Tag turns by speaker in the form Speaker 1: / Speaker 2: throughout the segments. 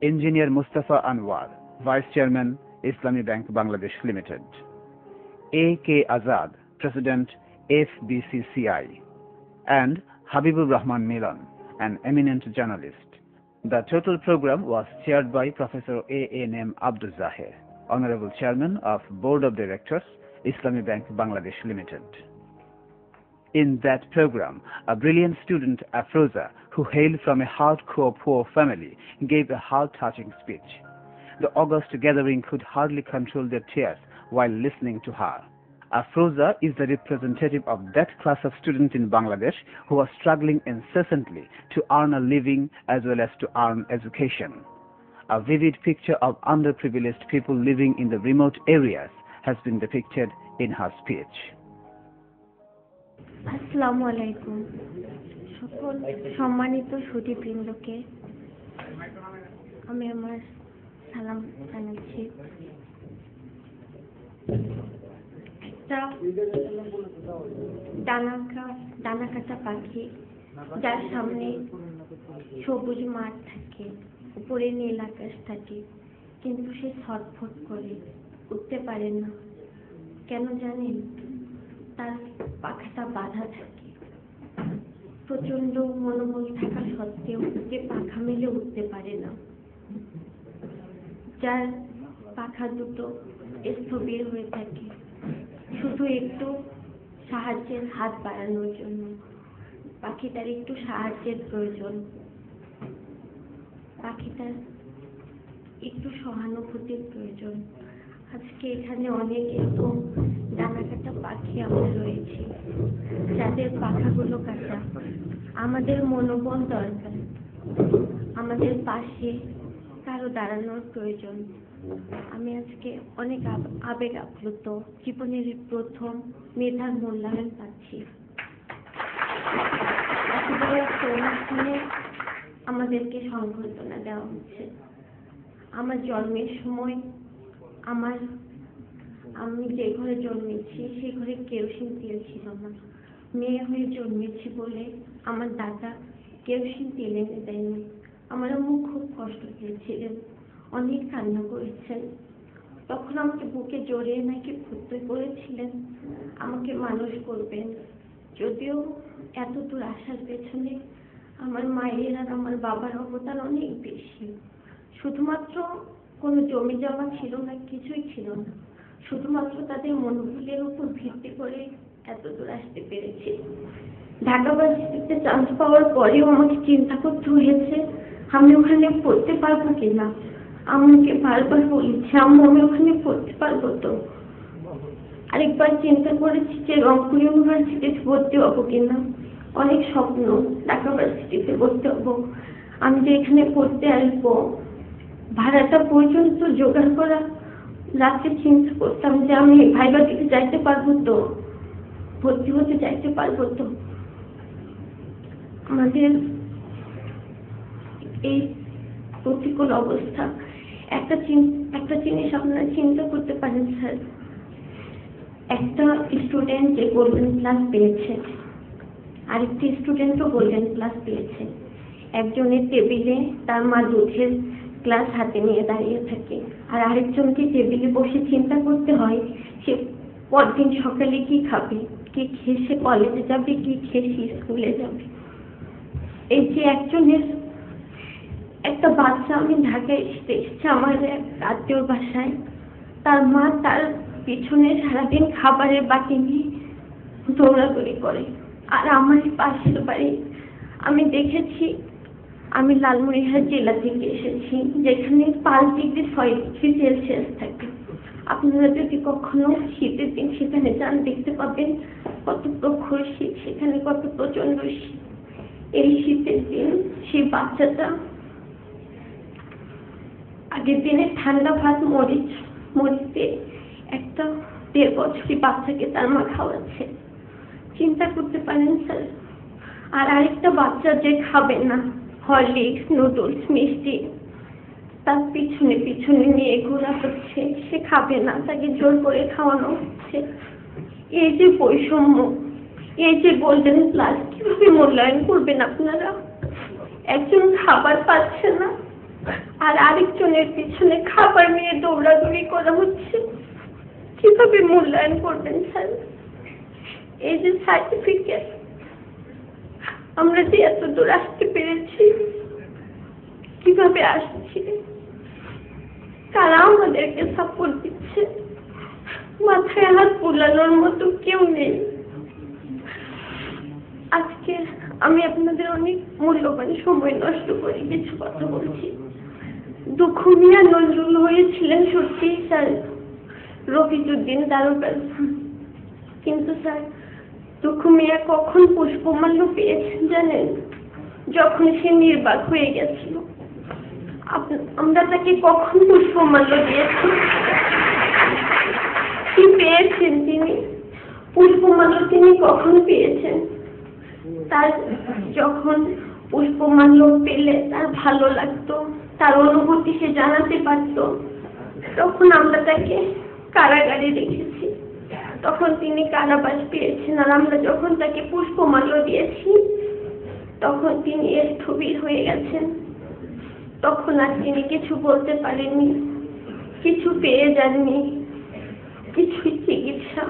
Speaker 1: Engineer Mustafa Anwar, Vice Chairman, Islami Bank Bangladesh Limited. A.K. Azad, President, FBCCI. And Habibur Rahman Milan, an eminent journalist. The total program was chaired by Professor A.N.M. Abdul Zahir, Honorable Chairman of Board of Directors, Islami Bank Bangladesh Limited. In that program, a brilliant student, Afroza, who hailed from a hardcore poor family, gave a heart-touching speech. The august gathering could hardly control their tears while listening to her. Afroza is the representative of that class of students in Bangladesh who are struggling incessantly to earn a living as well as to earn education. A vivid picture of underprivileged people living in the remote areas has been depicted in her speech.
Speaker 2: আসসালামু আলাইকুম সকল সম্মানিত সুধীবৃন্দকে আমি আমার সালাম জানাচ্ছি। একটা ডানাকাটা পাখি যার সামনে সবুজ মাঠ থাকে, উপরে নীল আকাশ থাকে, কিন্তু সে ছটফট করে উঠতে পারে না। কেন জানেন? তার পাখাটা বাঁধা থাকে। প্রচন্ড মনোবল থাকা সত্ত্বেও যে পাখা মেলে উঠতে পারে না, যার পাখা দুটো স্থবির হয়ে থাকে শুধু একটু সাহায্যের হাত বাড়ানোর জন্য। পাখিটার একটু সাহায্যের প্রয়োজন, পাখিটার একটু সহানুভূতির প্রয়োজন। আজকে এখানে অনেক এরকম ডানাকাটা পাখি আমরা রয়েছি যাদের পাখাগুলো কাটা। আমাদের মনোবল দরকার, আমাদের পাশে কারো দাঁড়ানোর প্রয়োজন। আমি আজকে অনেক আবেগ আপ্লুত, জীবনের প্রথম মেধার মূল্যায়ন পাচ্ছি। একটা অনুষ্ঠানে আমাদেরকে সংবর্ধনা দেওয়া হচ্ছে। আমার জন্মের সময় আমি যে ঘরে জন্মেছি সেই ঘরে কেরোসিন তেল ছিল না। মেয়ে হয়ে জন্মেছি বলে আমার দাদা কেরোসিন তেল এনে দেয়নি। আমার আম্মু খুব কষ্ট পেয়েছিলেন, অনেক কান্না করেছেন। তখন আমাকে বুকে জড়িয়ে নাকি ফুটতে করেছিলেন আমাকে মানুষ করবেন। যদিও এত দূর আসার পেছনে আমার মায়ের আর আমার বাবার অবদান অনেক বেশি। শুধুমাত্র কোনো জমি জমা ছিল না, কিছুই ছিল না। শুধুমাত্র তাদের মনোবলের উপর ভিত্তি করে এত দূর আসতে পেরেছি। ঢাকা ভার্সিটিতে চান্স পাওয়ার পরেও আমাকে চিন্তা করতে হয়েছে আমি ওখানে পড়তে পারবো কিনা। আমাকে বারবার বলেছে, আম্মু আমি ওখানে পড়তে পারবো তো। আরেকবার চিন্তা করেছি যে রংপুর ইউনিভার্সিটিতে ভর্তি হবো কিনা। অনেক স্বপ্ন, ঢাকা ভার্সিটিতে ভর্তি হবো। আমি যে এখানে পড়তে আসবো, ভাড়াটা পর্যন্ত জোগাড় করা, রাত্রে চিন্তা করতাম যে আমি ভাইবা দিতে যাইতে পারবো তো, ভর্তি হতে যাইতে পারবো তো। আমাদের এই প্রতিকূল অবস্থা, একটা জিনিস আপনারা চিন্তা করতে পারেন স্যার। একটা স্টুডেন্ট যে গোল্ডেন ক্লাস পেয়েছে, আরেকটি স্টুডেন্টও গোল্ডেন ক্লাস পেয়েছে। একজনের টেবিলে তার মা দুধের ক্লাস হাতে নিয়ে দাঁড়িয়ে থাকে, আর আরেকজনকে টেবিলে বসে চিন্তা করতে হয় সে পরদিন সকালে কি খাবে, কি খেয়ে সে কলেজে যাবে, কি খেয়ে সে স্কুলে যাবে। এই যে একজনের একটা বাচ্চা, আমি ঢাকায় এসেছি আমার এক আত্মীয়র বাসায়, তার মা তার পিছনে সারাদিন খাবারের বাটি নিয়ে দৌড়াদৌড়ি করে। আর আমার পাশের বাড়ি আমি দেখেছি, আমি লালমনিরহাট জেলা থেকে এসেছি যেখানে 5 ডিগ্রি 6 ডিগ্রি সেলসিয়াস থাকে। আপনারা যদি কখনো শীতের দিন সেখানে যান দেখতে পাবেন কত প্রখর শীত, সেখানে কত প্রচন্ড শীত। এই শীতের দিন সেই বাচ্চাটা আগের দিনে ঠান্ডা ভাত মরিচে একটা 1.5 বছরের বাচ্চাকে তার মা খাওয়াচ্ছে। চিন্তা করতে পারেন স্যার। আর আরেকটা বাচ্চা যে খাবে না হরলিক্স, নুডলস, মিষ্টি, তার পিছনে পিছনে নিয়ে ঘোরা হচ্ছে, সে খাবে না, তাকে জোর করে খাওয়ানো হচ্ছে। এই যে বৈষম্য, এই যে গোল্ডেন ক্লাস, কিভাবে মূল্যায়ন করবেন আপনারা? একজন খাবার পাচ্ছে না, আর আরেকজনের পিছনে খাবার নিয়ে দৌড়াদৌড়ি করা হচ্ছে। কিভাবে মূল্যায়ন করবেন স্যার? এই যে সার্টিফিকেট, আমরা যে এত দূর আসতে পেরেছি, কিভাবে আসছি, কারা আমাদেরকে সাপোর্ট দিচ্ছে? মাথায় হাত বুলানোর মতো কেউ নেই। আজকে আমি আপনাদের অনেক মূল্যবান সময় নষ্ট করে কিছু কথা বলছি। দুঃখ মিয়া নজরুল হয়েছিলেন সত্যিই স্যার রফিজউদ্দিন দারোগার, কিন্তু স্যার দুঃখ মিয়া কখন পুষ্পমাল্য পেয়েছেন জানেন? যখন সে নির্বাক হয়ে গেছিল। আমরা তাকে কখন পুষ্পমাল্য দিয়েছি? কি পেয়েছেন তিনি? পুষ্পমাল্য তিনি কখন পেয়েছেন? তার যখন পুষ্পমাল্য পেলে তার ভালো লাগতো, তার অনুভূতি সে জানাতে পারত, তখন আমরা তাকে কারাগারে রেখেছি, তখন তিনি কারাবাস পেয়েছেন। আর আমরা যখন তাকে পুষ্পমাল্য দিয়েছি তখন তিনি স্থবির হয়ে গেছেন। তখন আর তিনি কিছু বলতে পারেননি, কিছু পেয়ে যাননি, কিছুই চিকিৎসা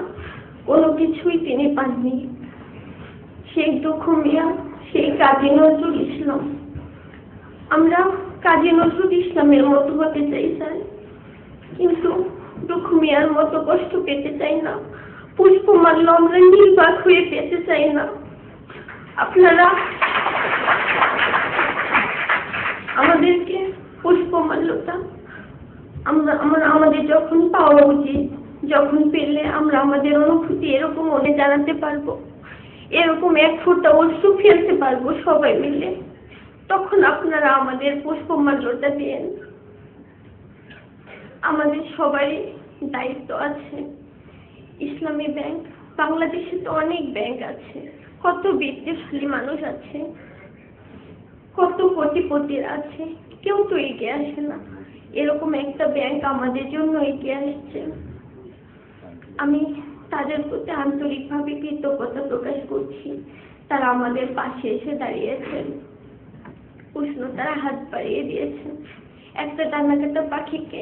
Speaker 2: কোনো কিছুই তিনি পাননি। সেই দুঃখ মিয়া, সেই কাজী নজরুল ইসলাম, আমরা কাজী নজরুল ইসলামের মতো হতে চাই স্যার, কিন্তু দুঃখ মিয়ার মতো কষ্ট পেতে চাই না। পুষ্পমাল্য আমরা নির্বাক হয়ে পেতে চাই না। আপনারা আমাদেরকে পুষ্পমাল্যটা আমাদের যখন পাওয়া উচিত, যখন পেলে আমরা আমাদের অনুভূতি এরকম মনে জানাতে পারবো, এরকম এক ফোঁটা অশ্রু ফেলতে পারবো সবাই মিলে, তখন আপনারা আমাদের পুষ্পমাল্যটা দেন। আমাদের সবারই দায়িত্ব আছে। ইসলামী ব্যাংক, বাংলাদেশে তো অনেক ব্যাংক আছে, কত বিত্তশালী মানুষ আছে, কত কোটিপতির আছে, কেউ তো এগিয়ে আসে না। এরকম একটা ব্যাংক আমাদের জন্য এগিয়ে আসছে। আমি তাদের প্রতি আন্তরিকভাবে কৃতজ্ঞতা প্রকাশ করছি। তারা আমাদের পাশে এসে দাঁড়িয়েছেন, উষ্ণতার হাত বাড়িয়ে দিয়েছেন, একটা ডানাকাটা পাখিকে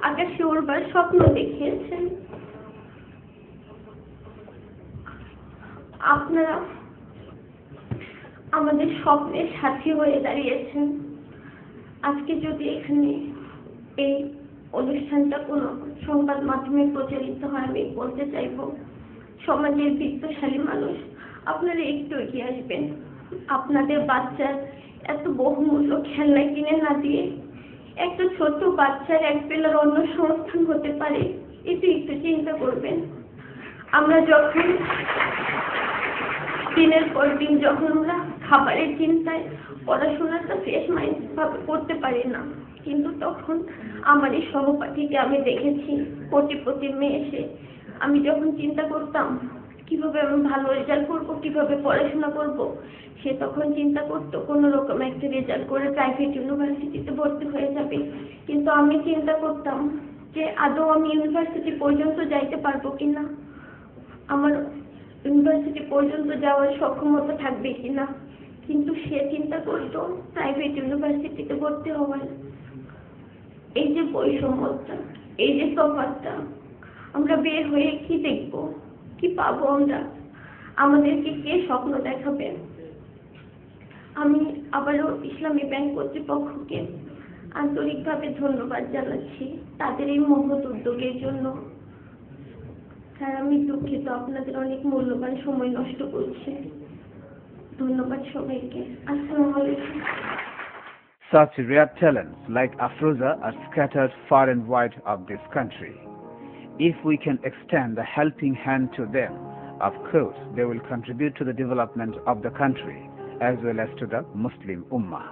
Speaker 2: আকাশে উড়বার স্বপ্ন দেখিয়েছেন। আপনারা আমাদের স্বপ্নের সাথী হয়ে দাঁড়িয়েছেন। আজকে যদি এখানে এই অনুষ্ঠানটা কোনো সংবাদ মাধ্যমে প্রচারিত হয়, আমি বলতে চাইব, সমাজের বিত্তশালী মানুষ, আপনারা একটু এগিয়ে আসবেন। আপনাদের বাচ্চার এত বহুমূল্য খেলনা কিনে না দিয়ে একটা ছোট বাচ্চার এক বেলার অন্য সংস্থান হতে পারে, এটি একটু চিন্তা করবেন। আমরা যখন দিনের পর দিন যখন আমরা খাবারের চিন্তায় পড়াশোনাটা শেষ মাইন্ড ভাবে করতে পারি না, কিন্তু তখন আমার এই সহপাঠীকে আমি দেখেছি, কোটিপতির মেয়ে এসে, আমি যখন চিন্তা করতাম কিভাবে আমি ভালো রেজাল্ট করবো, কিভাবে পড়াশোনা করব, সে তখন চিন্তা করতো কোনো রকম একটা রেজাল্ট করে প্রাইভেট ইউনিভার্সিটিতে ভর্তি হয়ে যাবে। কিন্তু আমি চিন্তা করতাম যে আদৌ আমি ইউনিভার্সিটি পর্যন্ত যাইতে পারবো কিনা, আমার ইউনিভার্সিটি পর্যন্ত যাওয়ার সক্ষমতা থাকবে কিনা। কিন্তু সে চিন্তা করতো প্রাইভেট ইউনিভার্সিটিতে ভর্তি হওয়ার। এই যে বৈষম্যতা, এই যে তফাৎটা, আমরা বের হয়ে কি দেখবো, কি পাবো আমরা? আমাদেরকে কে স্বপ্ন দেখাবে? আমি আবারও ইসলামী ব্যাংক কর্তৃপক্ষকে আন্তরিকভাবে ধন্যবাদ জানাচ্ছি তাদের এই মহৎ উদ্যোগের জন্য। স্যার, আমি দুঃখিত আপনাদের অনেক মূল্যবান সময় নষ্ট করছি। ধন্যবাদ সবাইকে। আসসালামু আলাইকুম।
Speaker 1: Such rare talents like Afroza are scattered far and wide of this country. If we can extend a helping hand to them, of course, they will contribute to the development of the country as well as to the Muslim Ummah.